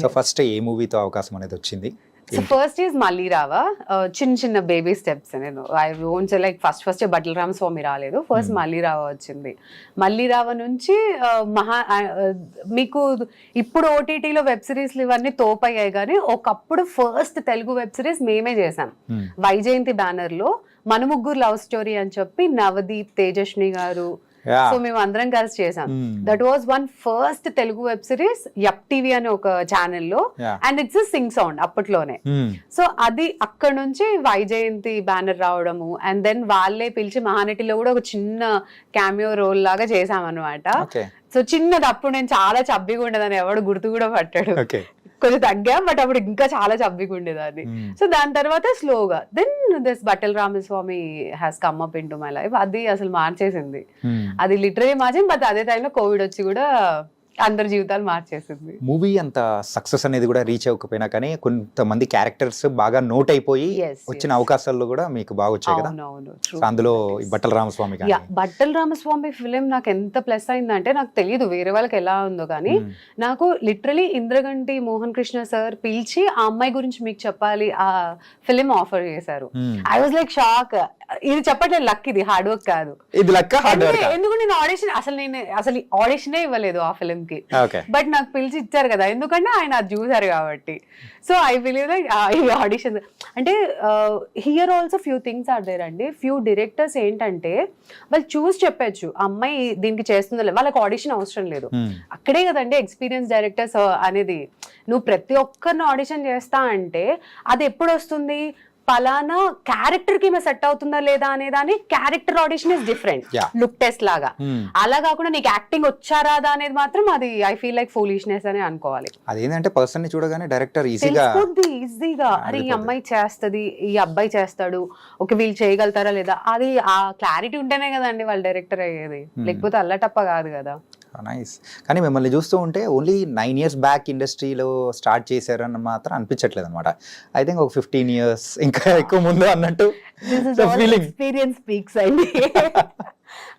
So first ఏ మూవీతో అవకాశం అనేది వచ్చింది? సో ఫస్ట్ ఈజ్ మళ్ళీ రావా, చిన్న చిన్న బేబీ స్టెప్స్. నేను I won't say like first బట్టల రామస్వామి రాలేదు, ఫస్ట్ మళ్ళీ రావా వచ్చింది. మళ్ళీ రావా నుంచి మీకు ఇప్పుడు ఓటీటీలో వెబ్ సిరీస్లు ఇవన్నీ తోపయ్యాయి, కానీ ఒకప్పుడు ఫస్ట్ తెలుగు వెబ్ సిరీస్ మేమే చేసాం వైజయంతి బ్యానర్ లో. మన ముగ్గురు లవ్ స్టోరీ అని చెప్పి నవదీప్, తేజస్విని గారు, సో మేము అందరం కలిసి చేసాం. That was one first Telugu web series yup TV అనే ఒక ఛానల్లో, అండ్ ఇట్స్ సింగ్ సౌండ్ అప్పట్లోనే. సో అది అక్కడ నుంచి వైజయంతి బ్యానర్ రావడము, అండ్ దెన్ వాళ్ళే పిలిచి మహానటిలో కూడా ఒక చిన్న క్యామియో రోల్ లాగా చేసాం అనమాట. సో చిన్నది, అప్పుడు నేను చాలా చబ్బిగా ఉండేదాన్ని, ఎవడు గుర్తు కూడా పట్టాడు. కొంచెం తగ్గా, బట్ అప్పుడు ఇంకా చాలా చబ్బిగా ఉండేదాన్ని. సో దాని తర్వాత స్లోగా దెన్ దిస్ బట్టల Ramaswamy has come up in to my life. అది అసలు మార్చేసింది, అది లిటరలీ మార్చింది. బట్ అదే టైంలో కోవిడ్ వచ్చి కూడా అందరి జీవితాలు మార్చేసింది. మూవీ అంత సక్సెస్ అనేది కూడా రీచ్ అవ్వకపోయినా కానీ కొంతమంది క్యారెక్టర్స్ బాగా నోట్ అయిపోయి వచ్చిన అవకాశాల్లో కూడా మీకు బాగా వచ్చాయి కదా. అందులో బట్టల రామస్వామి, బట్టల రామస్వామి ఫిలిం నాకు ఎంత ప్లస్ అయిందంటే, నాకు తెలియదు వేరే వాళ్ళకి ఎలా ఉందో కానీ, నాకు లిటరలీ ఇంద్రగంటి మోహన్ కృష్ణ సార్ పిలిచి ఆ అమ్మాయి గురించి మీకు చెప్పాలి ఆ ఫిలిం ఆఫర్ చేశారు. I was like shock. ఇది చెప్పట్లేదు, లక్, ఇది హార్డ్ వర్క్ కాదు. ఎందుకంటే నేను అసలు ఆడిషనే ఇవ్వలేదు ఆ ఫిలిం కి, బట్ నాకు పిలిచి ఇచ్చారు కదా, ఎందుకంటే ఆయన అది చూసారు కాబట్టి. సో ఐ బిలీవ్ లైక్ ఈ ఆడిషన్ అంటే here also few things are there అండి. ఫ్యూ డైరెక్టర్స్ ఏంటంటే వాళ్ళు చూసి చెప్పచ్చు అమ్మాయి దీనికి చేస్తుందో, వాళ్ళకి ఆడిషన్ అవసరం లేదు. అక్కడే కదండి ఎక్స్పీరియన్స్ డైరెక్టర్స్ అనేది. నువ్వు ప్రతి ఒక్కరిని ఆడిషన్ చేస్తా అంటే అది ఎప్పుడు వస్తుంది, పలానా క్యారెక్టర్ కి సెట్ అవుతుందా లేదా అనే దాని character audition is different, look test లాగా. అలా కాకుండా నీకు యాక్టింగ్ వచ్చారాదా అనేది మాత్రం అది ఐ ఫీల్ లైక్ ఫూలిష్నెస్ అని అనుకోవాలి. అదేంటంటే పర్సన్ ని చూడగానే డైరెక్టర్ ఈజీగా అరే ఈ అమ్మాయి చేస్తది, ఈ అబ్బాయి చేస్తాడు, ఒక వీళ్ళు చేయగలుగుతారా లేదా, అది ఆ క్లారిటీ ఉంటేనే కదండి వాళ్ళు డైరెక్టర్ అయ్యేది, లేకపోతే అల్లటప్ప కాదు కదా. నైస్. కానీ మిమ్మల్ని చూస్తూ ఉంటే ఓన్లీ 9 years బ్యాక్ ఇండస్ట్రీలో స్టార్ట్ చేశారని మాత్రం అనిపించట్లేదు అనమాట. ఐ థింక్ ఒక 15 years ఇంకా ఎక్కువ ముందు అన్నట్టు ఎక్స్పీరియన్స్ స్పీక్స్ అయింది.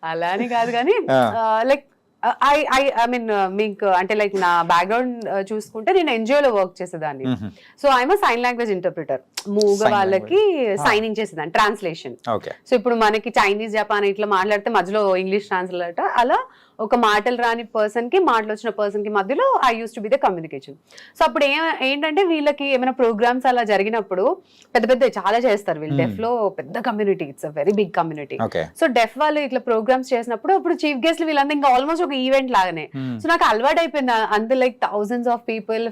అలా అని కాదు కానీ లైక్ ఐ మీన్ మీకు అంటే లైక్ నా బ్యాక్గ్రౌండ్ చూసుకుంటే నేను ఎన్జిఓలో వర్క్ చేసేదాన్ని. So I'm sign language interpreter. మూగ వాళ్ళకి సైనింగ్ చేసేదాన్ని, ట్రాన్స్లేషన్. సో ఇప్పుడు మనకి చైనీస్, జపాన్ ఇట్లా మాట్లాడితే మధ్యలో ఇంగ్లీష్ ట్రాన్స్లేటర్, అలా ఒక మాటలు రాని పర్సన్ కి మాటలు వచ్చిన పర్సన్ కి మధ్యలో I used to be the communication. So అప్పుడు ఏంటంటే వీళ్ళకి ఏమైనా ప్రోగ్రామ్స్ అలా జరిగినప్పుడు పెద్ద పెద్ద చాలా చేస్తారు వీళ్ళు. డెఫ్ లో పెద్ద community, it's a very big community. So deaf వాళ్ళు ఇట్లా ప్రోగ్రామ్స్ చేసినప్పుడు అప్పుడు చీఫ్ గెస్ట్ వీళ్ళంతా ఇంకా ఆల్మోస్ట్ ఒక ఈవెంట్ లాగానే. సో నాకు అలవాటు అయిపోయింది అంత like thousands of people,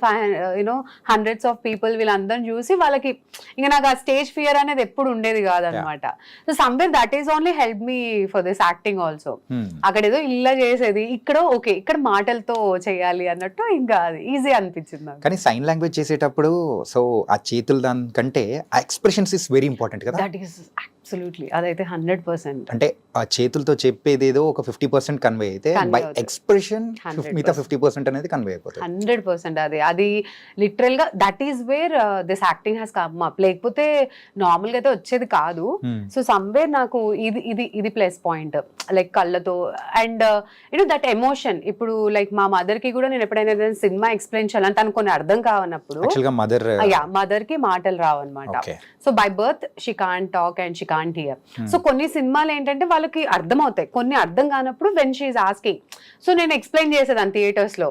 hundreds of people వీళ్ళందరిని చూసి వాళ్ళకి ఇంకా నాకు ఆ స్టేజ్ ఫియర్ అనేది ఎప్పుడు ఉండేది కాదనమాట. So somewhere that is only help me for this acting also. అక్కడ ఏదో ఇలా చేసేది, ఇక్కడ ఓకే ఇక్కడ మాటలతో చేయాలి అన్నట్టు ఇంకా ఈజీ అనిపించింది. కానీ సైన్ లాంగ్వేజ్ చేసేటప్పుడు సో ఆ చేతులు దానికంటే ఆ ఎక్స్ప్రెషన్స్ ఇస్ వెరీ ఇంపార్టెంట్ కదా. దట్ ఈస్ అబ్సల్యూట్లీ, అదైతే 100%. అంటే ఆ చేతులతో చెప్పేది ఏదో ఒక 50% కన్వే అయితే బై ఎక్స్ప్రెషన్ మిగతా 50% అనేది కన్వే అయిపోతుంది. 100% అది లిటరల్ గా that is where this acting has come up. లేకపోతే నార్మల్ గా అయితే వచ్చేది కాదు. సో సమ్వేర్ నాకు ఇది ప్లస్ పాయింట్, లైక్ కళ్ళతో అండ్ దట్ ఎమోషన్. ఇప్పుడు లైక్ మా మదర్ కి కూడా నేను ఎప్పుడైనా సినిమా ఎక్స్ప్లెయిన్ చేయాలంటే అనుకుని అర్థం కావన్నప్పుడు మదర్ కి మాటలు రావన్నమాట. So by birth she can't talk and she can't hear. So కొన్ని సినిమాలు ఏంటంటే వాళ్ళకి అర్థం అవుతాయి, కొన్ని అర్థం కానప్పుడు when she is asking. So నేను ఎక్స్ప్లెయిన్ చేసేదాన్ని థియేటర్స్ లో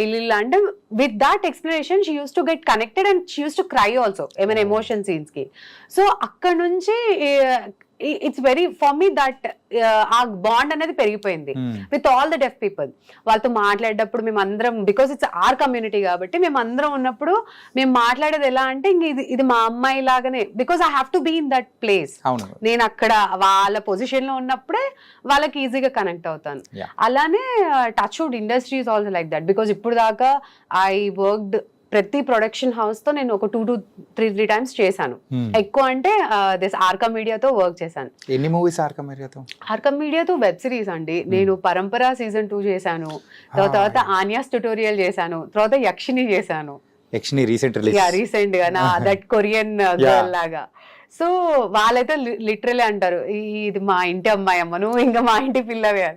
ఇల్లు అంటే with that explanation she used to get connected and she used to cry also ఏమైనా ఎమోషన్ సీన్స్ కి. సో అక్కడ నుంచి it's very for me that ఆ బాండ్ అనేది పెరిగిపోయింది with all the deaf people. వాళ్ళతో మాట్లాడేటప్పుడు మేమందరం, బికాస్ ఇట్స్ ఆర్ కమ్యూనిటీ కాబట్టి మేమందరం ఉన్నప్పుడు మేము మాట్లాడేది ఎలా అంటే ఇంక ఇది మా అమ్మాయి లాగానే, because I have to be in that place. నేను అక్కడ వాళ్ళ పొజిషన్ లో ఉన్నప్పుడే వాళ్ళకి ఈజీగా కనెక్ట్ అవుతాను. అలానే touch wood industry is also like that, because ఇప్పుడు దాకా ఐ వర్క్డ్ ప్రతి ప్రొడక్షన్ హౌస్ తో నేను ఒక 2 to 3 times చేశాను. ఎక్కువ అంటే దిస్ ఆర్కమ్ మీడియాతో వర్క్ చేశాను. ఎన్ని మూవీస్ ఆర్కమ్ మీడియాతో? ఆర్కమ్ మీడియాతో వెబ్ సిరీస్ అండి. నేను పరంపర season 2 చేశాను, తర్వాత ఆన్యాస్ ట్యుటోరియల్ చేశాను, తర్వాత యక్షిని చేశాను. యక్షిని రీసెంట్ గా నా దట్ కొరియన్ గర్ల్ లాగా. సో వాళ్ళైతే లిటరలీ అంటారు ఇది మా ఇంటి అమ్మాయి అమ్మ, నువ్వు ఇంకా మా ఇంటి పిల్లవే.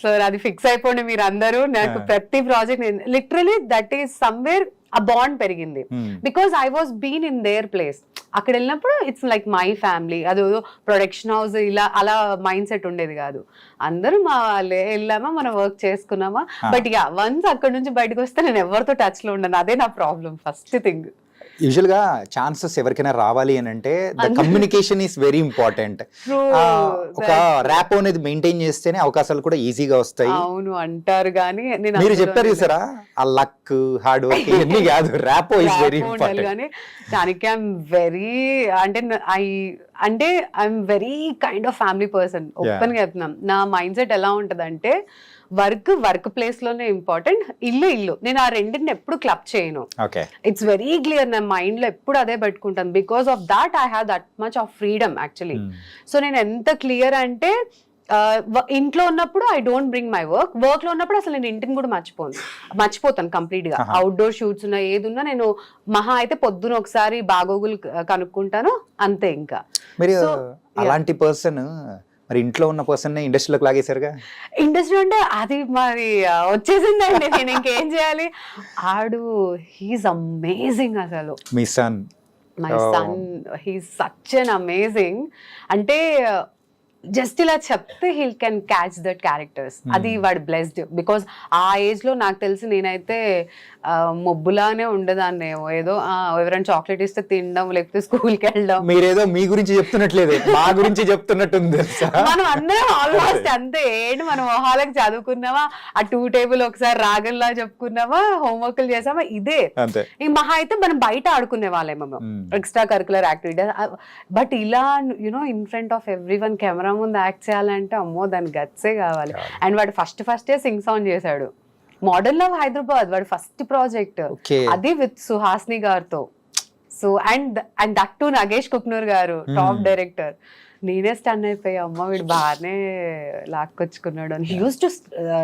సో అది ఫిక్స్ అయిపోండి మీరు అందరూ. నాకు ప్రతి project literally that is somewhere ఆ బాండ్ పెరిగింది because I was been in their place. అక్కడ వెళ్ళినప్పుడు ఇట్స్ లైక్ మై ఫ్యామిలీ, అది ప్రొడక్షన్ హౌస్ ఇలా అలా మైండ్ సెట్ ఉండేది కాదు. అందరూ మా వాళ్ళే, వెళ్ళామా మనం వర్క్ చేసుకున్నామా. బట్ యా వన్స్ అక్కడ నుంచి బయటకు వస్తే నేను ఎవరితో టచ్ లో ఉండను, అదే నా ప్రాబ్లం ఫస్ట్ థింగ్. యూజువల్ గా ఛాన్సెస్ ఎవరికైనా రావాలి అని అంటే the communication is very important. ఒక ర్యాప్ అనేది మెయింటైన్ చేస్తేనే అవకాశాలు కూడా ఈజీగా వస్తాయి. అవును అంటారు కానీ మీరు చెప్పారు చూసారా, ఆ లక్ హార్డ్ వర్క్ ఇవన్నీ కాదు, ర్యాప్ ఇస్ వెరీ ఇంపార్టెంట్. కానీ దానికి I'm very I'm very kind of family person. Open గా చెప్తున్నాం, నా మైండ్ సెట్ ఎలా ఉంటదంటే వర్క్ ప్లేస్ లోనే ఇంపార్టెంట్, ఇల్లు నేను ఆ రెండింటిని ఎప్పుడు క్లబ్ చేయను. ఇట్స్ వెరీ క్లియర్, నా మైండ్ లో ఎప్పుడు అదే పెట్టుకుంటాను. Because of that I have that much of freedom actually. So నేను ఎంత క్లియర్ అంటే ఇంట్లో ఉన్నప్పుడు I don't bring my work లో ఉన్నప్పుడు అసలు నేను ఇంటిని కూడా మర్చిపోతాను కంప్లీట్ గా. అవుట్డోర్ షూట్స్ ఉన్నా ఏది ఉన్నా నేను మహా అయితే పొద్దున ఒకసారి బాగోగులు కనుక్కుంటాను అంతే. ఇంకా మీరు అలాంటి పర్సన్, మరి ఇంట్లో ఉన్న పర్సన్ ఇండస్ట్రీలోకి లాగేశారుగా. ఇండస్ట్రీ అంటే అది మరి వచ్చేసిందండి, నేను ఇంకేం చేయాలి. ఆడు హీస్ అమేజింగ్ అసలు. మీ son, my son he's such an amazing. అంటే జస్ట్ ఇలా చెప్తే he can catch that characters. అది వాడు బ్లెస్డ్. బికాస్ ఆ ఏజ్ లో నాకు తెలిసి నేనైతే మొబ్బులానే ఉండదాన్ని. ఏదో ఎవరైనా చాక్లెట్ ఇస్తే తినడం, లేకపోతే స్కూల్కి వెళ్ళడం. మీరేదో మీ గురించి చెప్తున్నట్లేదు, మా గురించి చెప్తున్నట్టుంది. మనం అందరం ఆల్మోస్ట్ అంతే. ఏంటి మనం మొహాలకు చదువుకున్నావా, ఆ 2 టేబుల్ ఒకసారి రాగంలా చెప్పుకున్నావా, హోంవర్క్లు చేసామా, ఇదే. ఈ మహా అయితే మనం బయట ఆడుకునే వాళ్ళేమో ఎక్స్ట్రా కరికులర్ యాక్టివిటీస్. బట్ ఇలా you know in front of every one camera ముందు యాక్ట్ చేయాలంటే అమ్మో దాని గట్సే కావాలి. అండ్ వాడు ఫస్టే సింగ్ సాంగ్ చేశాడు, మోడర్న్ లవ్ హైదరాబాద్ వాడు ఫస్ట్ ప్రాజెక్ట్, అది విత్ సుహాస్ని గారితో. So and that to Nagesh Kukunoor గారు టాప్ డైరెక్టర్. నేనే స్టన్ అయిపోయా, అమ్మ వీడు బాగానే లాక్కొచ్చుకున్నాడు అని. He used to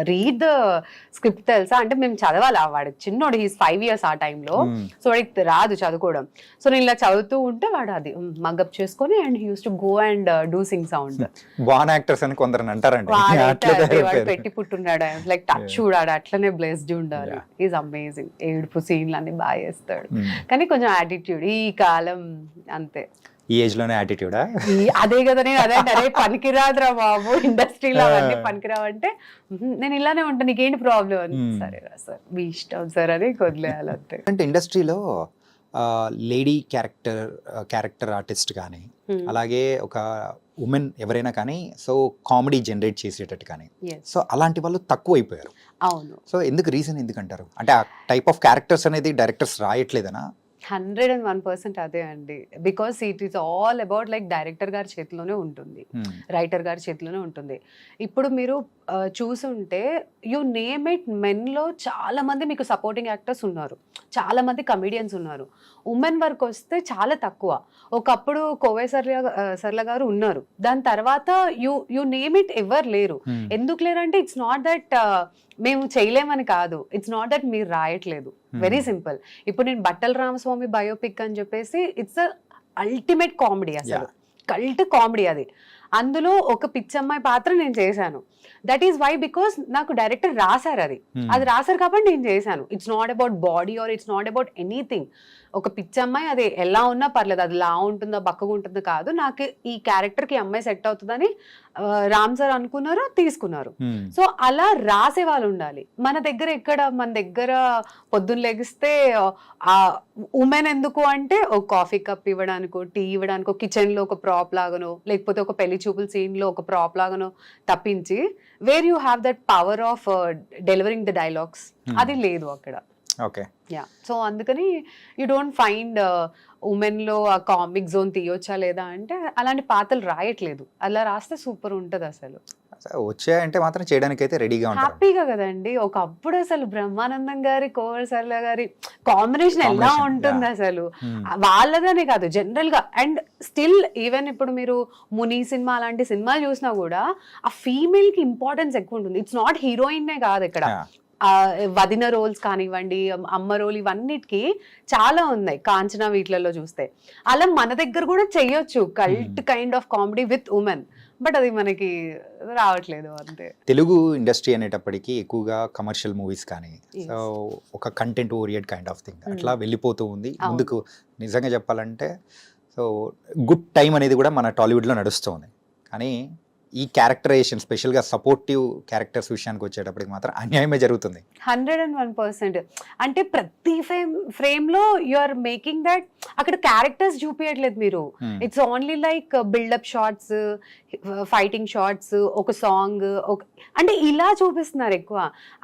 read the script తెలుసా, అంటే మేము చదవాలి. వాడు చిన్నోడు, హీస్ 5 years ఆ టైంలో. సో వాడికి రాదు చదువుకోవడం. సో నేను ఇలా చదువుతూ ఉంటే వాడు అది మగప్ చేసుకొని and he used to go and do sync sound. Born actors అని కొందరు అంటారండి, వాడు పెట్టి పుట్టున్నాడు. లైక్ టచ్ చూడాడు, అట్లనే బ్లెస్డ్ ఉండాలి. Is amazing. ఏడుపు సీన్లు అన్ని బాగా చేస్తాడు, కానీ కొంచెం యాటిట్యూడ్ ఈ కాలం అంతే. ఈ ఏజ్ లోనే యాటిట్యూడా? అదే కదా, నేను అదే పనికిరాదురా బాబు ఇండస్ట్రీలో అవన్నీ పనికిరావంటే నేను ఇలానే ఉంటాను, నీకేంటి ప్రాబ్లం అని. సరేరా సార్ మీ ఇష్టం సార్ అని వదిలేయాలి అంతే. అంటే ఇండస్ట్రీలో లేడీ క్యారెక్టర్ ఆర్టిస్ట్ కానీ, అలాగే ఒక ఉమెన్ ఎవరైనా కానీ, సో కామెడీ జనరేట్ చేసేటట్టు కానీ, సో అలాంటి వాళ్ళు తక్కువ అయిపోయారు. అవును. సో ఎందుకు రీజన్ ఎందుకంటారు? అంటే ఆ టైప్ ఆఫ్ క్యారెక్టర్స్ అనేది డైరెక్టర్స్ రాయట్లేదనా? 101% అదే అండి. Because it is all about like director గారి చేతిలోనే ఉంటుంది, రైటర్ గారి చేతిలోనే ఉంటుంది. ఇప్పుడు మీరు చూసుంటే యు నేమ్ ఇట్, మెన్లో చాలా మంది మీకు సపోర్టింగ్ యాక్టర్స్ ఉన్నారు, చాలా మంది కమెడియన్స్ ఉన్నారు. ఉమెన్ వర్క్ వస్తే చాలా తక్కువ. ఒకప్పుడు కోవై సర్ల గారు ఉన్నారు, దాని తర్వాత యు నేమ్ ఇట్ ఎవరు లేరు. ఎందుకు లేరు అంటే ఇట్స్ నాట్ దట్ మేము చేయలేమని కాదు, ఇట్స్ నాట్ దట్ మీరు రాయట్లేదు. Very simple. ఇప్పుడు నేను బట్టల రామస్వామి బయోపిక్ అని చెప్పేసి ఇట్స్ అల్టిమేట్ కామెడీ, అసలు కల్ట్ కామెడీ అది. అందులో ఒక పిచ్చమ్మాయి పాత్ర నేను చేశాను. దట్ ఈస్ వై బికాస్ నాకు డైరెక్టర్ రాశారు, అది రాశారు కాబట్టి నేను చేశాను. It's not about body or it's not about anything. ఒక పిచ్చమ్మాయి అది ఎలా ఉన్నా పర్లేదు, అది లా ఉంటుందా బక్కగా ఉంటుందో కాదు, నాకు ఈ క్యారెక్టర్కి అమ్మాయి సెట్ అవుతుందని రామ్ సార్ అనుకున్నారు, తీసుకున్నారు. సో అలా రాసే వాళ్ళు ఉండాలి. మన దగ్గర పొద్దున్న లెగిస్తే ఆ ఉమెన్ ఎందుకు అంటే ఒక కాఫీ కప్ ఇవ్వడానికో, టీ ఇవ్వడానికో, కిచెన్ లో ఒక ప్రాప్ లాగానో, లేకపోతే ఒక పెళ్లి చూపుల సీన్ లో ఒక ప్రాప్ లాగానో తప్పించి where you have that power of delivering the dialogues, అది లేదు అక్కడ. Okay, yeah. సో అందుకని యూ డోంట్ ఫైండ్ ఉమెన్ లో ఆ కామిక్ జోన్ తీయొచ్చా లేదా అంటే అలాంటి పాత్రలు రాయట్లేదు. అలా రాస్తే సూపర్ ఉంటది అసలు. వచ్చాయంటే మాత్రం చేయడానికి అయితే రెడీగా ఉంటారు, హ్యాపీగా కదండి. ఒకప్పుడు అసలు బ్రహ్మానందం గారి, కోవై సర్ల గారి కాంబినేషన్ ఎలా ఉంటుంది అసలు, వాళ్ళదనే కాదు జనరల్ గా. అండ్ స్టిల్ ఈవెన్ ఇప్పుడు మీరు ముని సినిమా అలాంటి సినిమాలు చూసినా కూడా ఆ ఫీమేల్ కి ఇంపార్టెన్స్ ఎక్కువ ఉంటుంది. ఇట్స్ నాట్ హీరోయిన్ కాదు ఇక్కడ, వదిన రోల్స్ కానివ్వండి, అమ్మ రోల్, ఇవన్నిటికీ చాలా ఉన్నాయి కాంచనా వీటిలలో చూస్తే. అలా మన దగ్గర కూడా చెయ్యొచ్చు cult kind of comedy with women. But అది మనకి రావట్లేదు అంతే. తెలుగు ఇండస్ట్రీ అనేటప్పటికీ ఎక్కువగా కమర్షియల్ మూవీస్ కానీ Yes. సో ఒక content orient kind of thing Mm. అట్లా వెళ్ళిపోతూ ఉంది అవును. ముందుకు. నిజంగా చెప్పాలంటే సో గుడ్ టైం అనేది కూడా మన టాలీవుడ్లో నడుస్తుంది. కానీ ఈ క్యారెక్టరైజేషన్ స్పెషల్గా సపోర్టివ్ క్యారెక్టర్స్ విషయానికి వచ్చేటప్పటికి మాత్రం అన్యాయమే జరుగుతుంది. 101%. అంటే ప్రతి ఫ్రేమ్ లో యు ఆర్ మేకింగ్ దట్ అక్కడ క్యారెక్టర్స్ చూపించట్లేదు మీరు. Hmm. It's only like buildup shots, fighting shots, ఒక సాంగ్, అంటే ఇలా చూపిస్తున్నారు ఎక్కువ.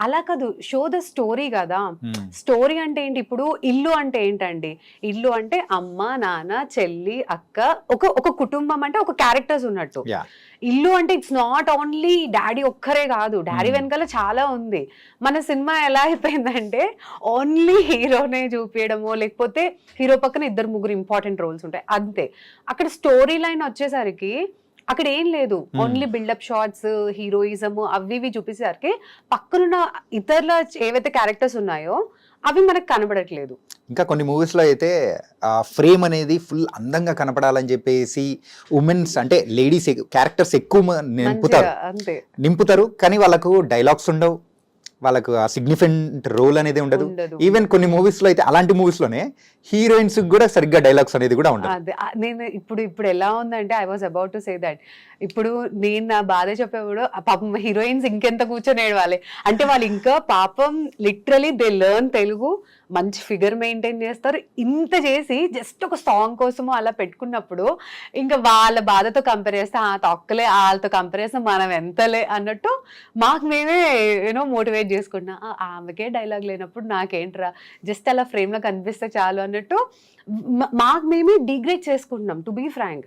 అలా కాదు, షో ద స్టోరీ కదా. Hmm. స్టోరీ అంటే ఏంటి? ఇప్పుడు ఇల్లు అంటే ఏంటండి? ఇల్లు అంటే అమ్మ, నాన్న, చెల్లి, అక్క, ఒక కుటుంబం, అంటే ఒక క్యారెక్టర్స్ ఉన్నట్టు. Yeah. ఇల్లు అంటే ఇట్స్ నాట్ ఓన్లీ డాడీ ఒక్కరే కాదు, డాడీ వెనకాల చాలా ఉంది. మన సినిమా ఎలా అయిపోయిందంటే ఓన్లీ హీరోనే చూపించడమో, లేకపోతే హీరో పక్కన 2-3 ఇంపార్టెంట్ రోల్స్ ఉంటాయి అంతే. అక్కడ స్టోరీ లైన్ వచ్చేసరికి అక్కడ ఏం లేదు, ఓన్లీ బిల్డప్ షార్ట్స్, హీరోయిజం అవి ఇవి చూపించేసరికి పక్కనున్న ఇతరుల ఏవైతే క్యారెక్టర్స్ ఉన్నాయో అవి మనకు కనబడట్లేదు. ఇంకా కొన్ని మూవీస్లో అయితే ఫ్రేమ్ అనేది ఫుల్ అందంగా కనపడాలని చెప్పేసి ఉమెన్స్ అంటే లేడీస్ క్యారెక్టర్స్ ఎక్కువ నింపుతారు మంచిగా అంతే నింపుతారు కానీ వాళ్ళకు డైలాగ్స్ ఉండవు, వాళ్ళకు ఆ సిగ్నిఫికెంట్ రోల్ అనేది ఉండదు. ఉండదు. ఈవెన్ కొన్ని మూవీస్ లో అయితే అలాంటి మూవీస్ లోనే హీరోయిన్స్ కూడా సరిగ్గా డైలాగ్స్ అనేది కూడా ఉండదు. అదే నేను ఇప్పుడు ఎలా ఉందంటే I was about to say that ఇప్పుడు నేను నా బాధ చెప్పేప్పుడు పాపం హీరోయిన్స్ ఇంకెంత కూర్చొని ఏడవాలి అంటే వాళ్ళు ఇంకా పాపం లిటరలీ దే లెర్న్ తెలుగు, మంచి ఫిగర్ మెయింటైన్ చేస్తారు. ఇంత చేసి జస్ట్ ఒక సాంగ్ కోసము అలా పెట్టుకున్నప్పుడు ఇంకా వాళ్ళ బాధతో కంపేర్ చేస్తే ఆ తొక్కలే, వాళ్ళతో కంపేర్ చేస్తే మనం ఎంతలే అన్నట్టు మాకు మేమే యూనో మోటివేట్ చేసుకుంటున్నా. ఆమెకే డైలాగ్ లేనప్పుడు నాకేంట్రా, జస్ట్ అలా ఫ్రేమ్ లో కనిపిస్తే చాలు అన్నట్టు మాకు మేమే డిగ్రేడ్ చేసుకుంటున్నాం టు బీ ఫ్రాంక్.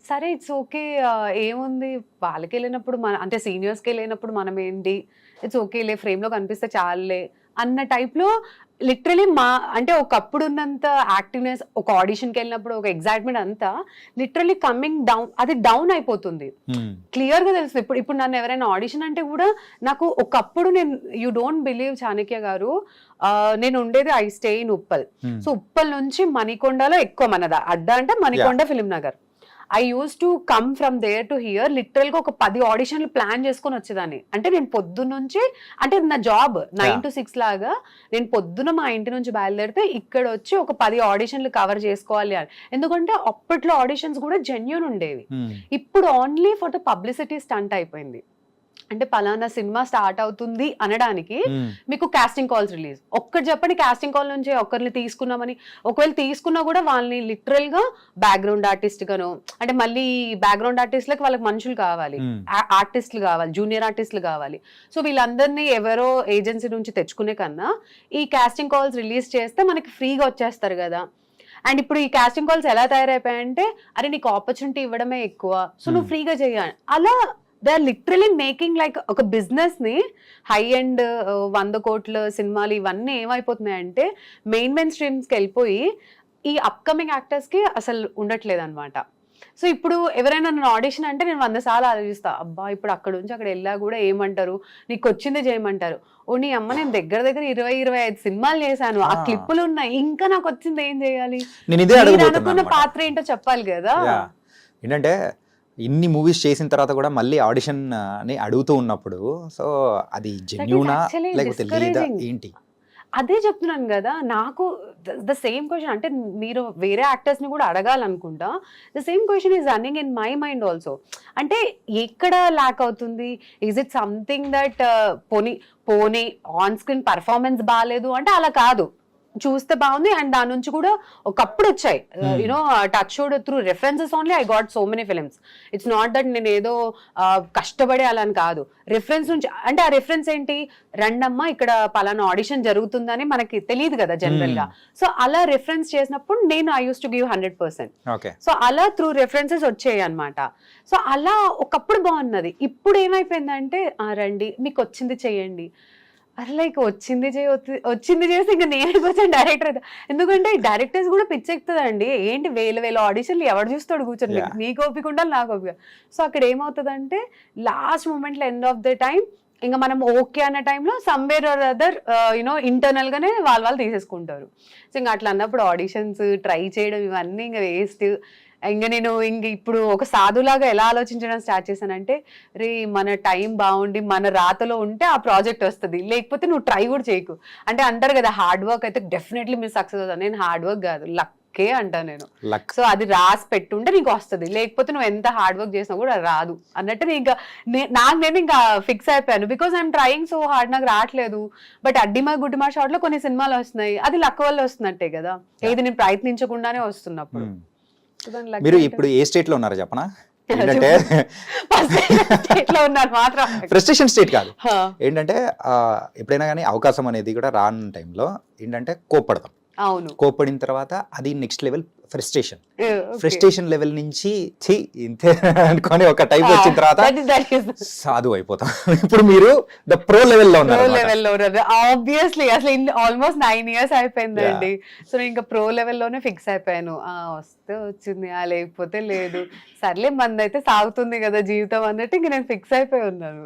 సరే ఇట్స్ ఓకే, ఏముంది వాళ్ళకి వెళ్ళినప్పుడు మన అంటే సీనియర్స్కి వెళ్ళినప్పుడు మనం ఏంటి, ఇట్స్ ఓకేలే ఫ్రేమ్లో కనిపిస్తే చాలులే అన్న టైప్లో లిటరలీ అంటే ఒకప్పుడు ఉన్నంత యాక్టివ్నెస్ ఒక ఆడిషన్కి వెళ్ళినప్పుడు ఒక ఎగ్జైట్మెంట్ అంతా లిటరలీ కమింగ్ డౌన్, అది డౌన్ అయిపోతుంది. క్లియర్గా తెలుస్తుంది. ఇప్పుడు నన్ను ఎవరైనా ఆడిషన్ అంటే కూడా నాకు ఒకప్పుడు you don't believe Chanakya garu, నేను ఉండేది I stay in Uppal. So Uppal నుంచి మణికొండలో ఎక్కువ మనదా అడ్డా అంటే Manikonda Film Nagar. I used to come from there to here literal గా ఒక 10 ఆడిషన్లు ప్లాన్ చేసుకొని వచ్చేదాన్ని. అంటే నేను పొద్దున్న నుంచి, అంటే నా జాబ్ 9 to 6 లాగా, నేను పొద్దున మా ఇంటి నుంచి బయలుదేరితే ఇక్కడ వచ్చి ఒక 10 ఆడిషన్లు కవర్ చేసుకోవాలి అని. ఎందుకంటే అప్పట్లో ఆడిషన్స్ కూడా జెన్యూన్ ఉండేవి. ఇప్పుడు only for the publicity stunt అయిపోయింది. అంటే పలానా సినిమా స్టార్ట్ అవుతుంది అనడానికి మీకు కాస్టింగ్ కాల్స్ రిలీజ్. ఒక్కటి చెప్పండి, కాస్టింగ్ కాల్ నుంచి ఒకరిని తీసుకున్నామని, ఒకవేళ తీసుకున్నా కూడా వాళ్ళని లిటరల్ గా బ్యాక్గ్రౌండ్ ఆర్టిస్ట్ గాను, అంటే మళ్ళీ బ్యాక్గ్రౌండ్ ఆర్టిస్ట్లకు వాళ్ళకి మనుషులు కావాలి, ఆర్టిస్టులు కావాలి, జూనియర్ ఆర్టిస్టులు కావాలి. సో వీళ్ళందరినీ ఎవరో ఏజెన్సీ నుంచి తెచ్చుకునే కన్నా ఈ కాస్టింగ్ కాల్స్ రిలీజ్ చేస్తే మనకి ఫ్రీగా వచ్చేస్తారు కదా. అండ్ ఇప్పుడు ఈ కాస్టింగ్ కాల్స్ ఎలా తయారైపోయాయంటే, అరే నీకు ఆపర్చునిటీ ఇవ్వడమే ఎక్కువ, సో నువ్వు ఫ్రీగా చేయాలి. అలా they are literally making like ఒక బిజినెస్ ని హై అండ్ 100 కోట్ల సినిమాలు ఇవన్నీ ఏమైపోతున్నాయంటే మెయిన్ స్ట్రీమ్స్కి వెళ్ళిపోయి ఈ అప్కమింగ్ యాక్టర్స్ కి అసలు ఉండట్లేదు అనమాట. సో ఇప్పుడు ఎవరైనా నన్ను ఆడిషన్ అంటే నేను 100 సార్లు ఆలోచిస్తా, అబ్బా ఇప్పుడు అక్కడ నుంచి అక్కడ వెళ్ళా కూడా ఏమంటారు, నీకు వచ్చింది చేయమంటారు. ఓ నీ అమ్మ, నేను దగ్గర 20-25 సినిమాలు చేశాను, ఆ క్లిప్పులు ఉన్నాయి, ఇంకా నాకు వచ్చింది ఏం చేయాలి, అనుకున్న పాత్ర ఏంటో చెప్పాలి కదా. ఏంటంటే ఇన్ని మూవీస్ చేసిన తర్వాత కూడా మళ్ళీ ఆడిషన్ అని అడుగుతూ ఉన్నప్పుడు సో అది జెన్యూనా లేకపోతే లేదా ఏంటి? అదే చెప్తున్నాను కదా, నాకు ద సేమ్ క్వశ్చన్, అంటే మీరు వేరే యాక్టర్స్ ని కూడా అడగాలనుకుంటా, the same question is running in my mind also. అంటే ఎక్కడ ల్యాక్ అవుతుంది? ఈజ్ ఇట్ సంథింగ్ దట్ పోనీ ఆన్ స్క్రీన్ పర్ఫార్మెన్స్ బాగాలేదు అంటే అలా కాదు, చూస్తే బాగుంది. అండ్ దాని నుంచి కూడా ఒకప్పుడు వచ్చాయి you know touch through references only I got so many films. It's not that నేను ఏదో కష్టపడే అలా అని కాదు, రెఫరెన్స్ నుంచి. అంటే ఆ రెఫరెన్స్ ఏంటి, రండమ్మ ఇక్కడ పలానా ఆడిషన్ జరుగుతుందని మనకి తెలియదు కదా జనరల్ గా. సో అలా రెఫరెన్స్ చేసినప్పుడు నేను I used to give 100%. So అలా త్రూ రెఫరెన్సెస్ వచ్చాయి అనమాట. సో అలా ఒకప్పుడు బాగున్నది. ఇప్పుడు ఏమైపోయిందంటే రండి మీకు వచ్చింది చెయ్యండి, అరే లైక్ వచ్చింది చేసి ఇంకా నేనే కూర్చొని డైరెక్టర్ అవుతా. ఎందుకంటే డైరెక్టర్స్ కూడా పిచ్చెక్కుతుందండి, ఏంటి వేల ఆడిషన్లు ఎవరు చూస్తాడు కూర్చొని, నీకు ఓపిక ఉండాలి నాకు ఓపిక. సో అక్కడ ఏమవుతుందంటే లాస్ట్ మూమెంట్లో ఎండ్ ఆఫ్ ద టైం ఇంకా మనం ఓకే అన్న టైంలో somewhere or other you know internal గానే వాళ్ళు తీసేసుకుంటారు. సో ఇంకా అట్లా అన్నప్పుడు ఆడిషన్స్ ట్రై చేయడం ఇవన్నీ ఇంకా వేస్ట్. ఇంకా నేను ఇప్పుడు ఒక సాధులాగా ఎలా ఆలోచించడం స్టార్ట్ చేశానంటే, రే మన టైం బాగుండి మన రాతలో ఉంటే ఆ ప్రాజెక్ట్ వస్తుంది, లేకపోతే నువ్వు ట్రై కూడా చేయకు. అంటే అంటారు కదా హార్డ్ వర్క్ అయితే డెఫినెట్లీ మీరు సక్సెస్ అవుతారు. నేను హార్డ్ వర్క్ కాదు, లక్కే అంటాను నేను. లక్. సో అది రాసి పెట్టుంటే నీకు వస్తుంది, లేకపోతే నువ్వు ఎంత హార్డ్ వర్క్ చేసినా కూడా రాదు అన్నట్టు ఇంకా నేను ఇంకా ఫిక్స్ అయిపోయాను. Because I'm trying so hard, నాకు రావట్లేదు. బట్ అడ్డిమా గుడ్డిమా షాట్ లో కొన్ని సినిమాలు వస్తున్నాయి, అది లక్ వల్ల వస్తున్నట్టే కదా, ఏది నేను ప్రయత్నించకుండానే వస్తున్నప్పుడు. So then luck మీరు అంటే- ఇప్పుడు ఏ స్టేట్ లో ఉన్నారో చెప్పనా? ఏంటంటే ఇట్లా ఉన్నారు మాత్రం. ఫ్రస్ట్రేషన్ స్టేట్ కాదు, హా. ఏంటంటే ఎప్పుడైనా కానీ అవకాశం అనేది కూడా రాని టైంలో ఏంటంటే కోప్పడతాం. అవును. కోప్పడిన తర్వాత అది next level frustration. Okay. Frustration level నుంచి ఇంతే అనుకొని ఒక టైప్ వచ్చిన తర్వాత That is సాధు అయిపోతాం. ఇప్పుడు మీరు ద ప్రో లెవెల్లో ప్రో ఉన్నారు. లెవెల్లో ఉన్నారు ఆబ్వియస్లీ. అసలు ఆల్మోస్ట్ 9 years అయిపోయిందండి. సో నేను ఇంకా ప్రో లెవెల్లోనే ఫిక్స్ అయిపోయాను. వస్తే వచ్చింది, లేకపోతే లేదు, సర్లే మందైతే సాగుతుంది కదా జీవితం అన్నట్టు ఇంక నేను ఫిక్స్ అయిపోయి ఉన్నాను.